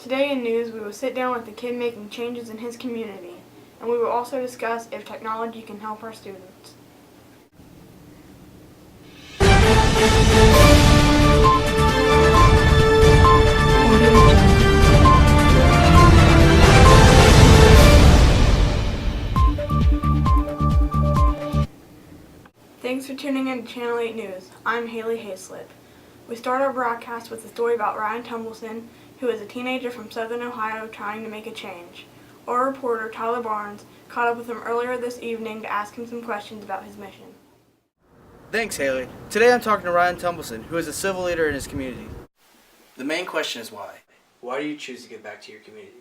Today in news, we will sit down with a kid making changes in his community, and we will also discuss if technology can help our students. Thanks for tuning in to Channel 8 News. I'm Haley Hayslip. We start our broadcast with a story about Ryan Tumbleson, who is a teenager from Southern Ohio trying to make a change. Our reporter, Tyler Barnes, caught up with him earlier this evening to ask him some questions about his mission. Thanks, Haley. Today I'm talking to Ryan Tumbleson, who is a civil leader in his community. The main question is why. Why do you choose to give back to your community?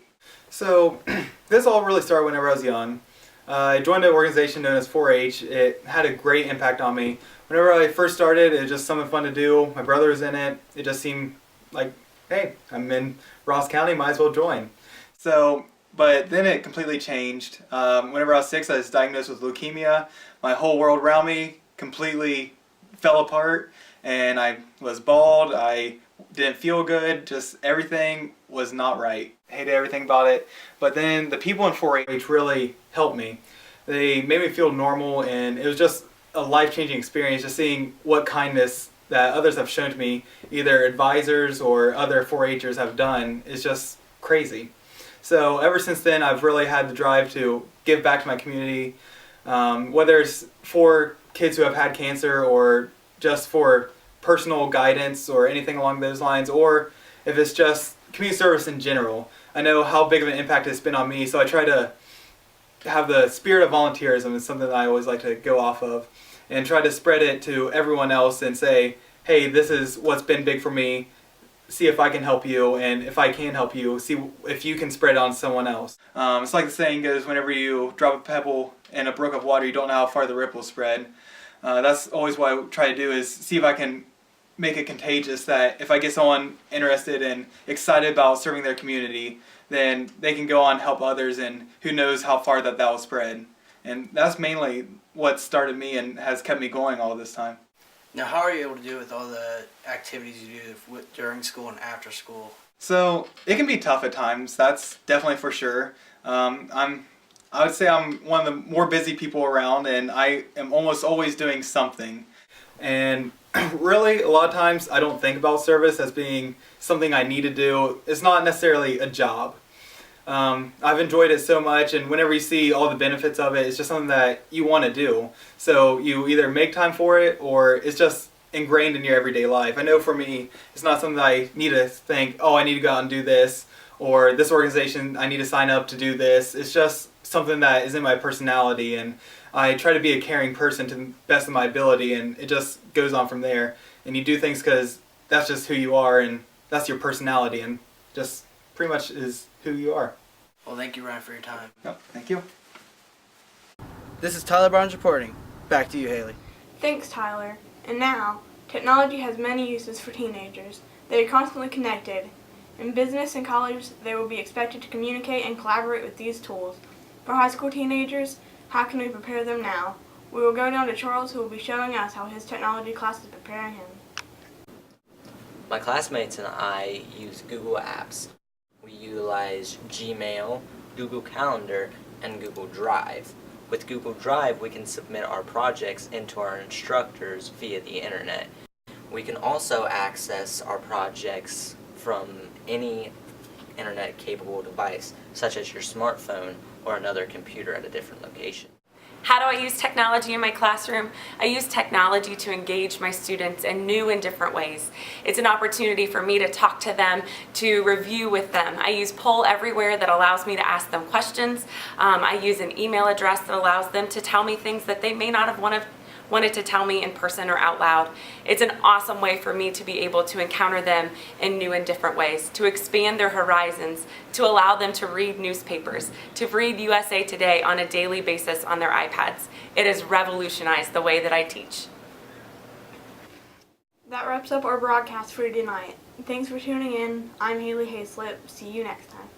So, this all really started whenever I was young. I joined an organization known as 4-H. It had a great impact on me. Whenever I first started, it was just something fun to do. My brother was in it. It just seemed like, hey, I'm in Ross County, might as well join. So, but then it completely changed. Whenever I was 6, I was diagnosed with leukemia. My whole world around me completely fell apart, and I was bald. I didn't feel good. Just everything was not right. Hated everything about it. But then the people in 4-H really helped me. They made me feel normal, and it was just a life-changing experience, just seeing what kindness that others have shown to me, either advisors or other 4-Hers have done, is just crazy. So ever since then, I've really had the drive to give back to my community, whether it's for kids who have had cancer or just for personal guidance or anything along those lines, or if it's just community service in general. I know how big of an impact it's been on me, so I try to have the spirit of volunteerism. Is something that I always like to go off of and try to spread it to everyone else and say, hey, this is what's been big for me. See if I can help you, and if I can help you, see if you can spread it on someone else. It's like the saying goes, whenever you drop a pebble in a brook of water, you don't know how far the ripple spread. That's always what I try to do, is see if I can make it contagious, that if I get someone interested and excited about serving their community, then they can go on and help others, and who knows how far that will spread. And that's mainly what started me and has kept me going all this time. Now, how are you able to do it with all the activities you do during school and after school? So it can be tough at times. That's definitely for sure. I would say I'm one of the more busy people around, and I am almost always doing something. And really, a lot of times I don't think about service as being something I need to do. It's not necessarily a job. I've enjoyed it so much, and whenever you see all the benefits of it, it's just something that you want to do. So you either make time for it, or it's just ingrained in your everyday life. I know for me, it's not something that I need to think, oh, I need to go out and do this, or this organization, I need to sign up to do this. It's just something that is in my personality, and I try to be a caring person to the best of my ability, and it just goes on from there. And you do things because that's just who you are, and that's your personality, and just pretty much is who you are. Well, thank you, Ryan, for your time. Yep, thank you. This is Tyler Barnes reporting. Back to you, Haley. Thanks, Tyler. And now, technology has many uses for teenagers. They are constantly connected. In business and college, they will be expected to communicate and collaborate with these tools. For high school teenagers, how can we prepare them now? We will go down to Charles, who will be showing us how his technology class is preparing him. My classmates and I use Google Apps. We utilize Gmail, Google Calendar, and Google Drive. With Google Drive, we can submit our projects into our instructors via the internet. We can also access our projects from any internet-capable device, such as your smartphone or another computer at a different location. How do I use technology in my classroom? I use technology to engage my students in new and different ways. It's an opportunity for me to talk to them, to review with them. I use Poll Everywhere that allows me to ask them questions. I use an email address that allows them to tell me things that they may not have wanted to tell me in person or out loud. It's an awesome way for me to be able to encounter them in new and different ways, to expand their horizons, to allow them to read newspapers, to read USA Today on a daily basis on their iPads. It has revolutionized the way that I teach. That wraps up our broadcast for tonight. Thanks for tuning in. I'm Haley Hayslip. See you next time.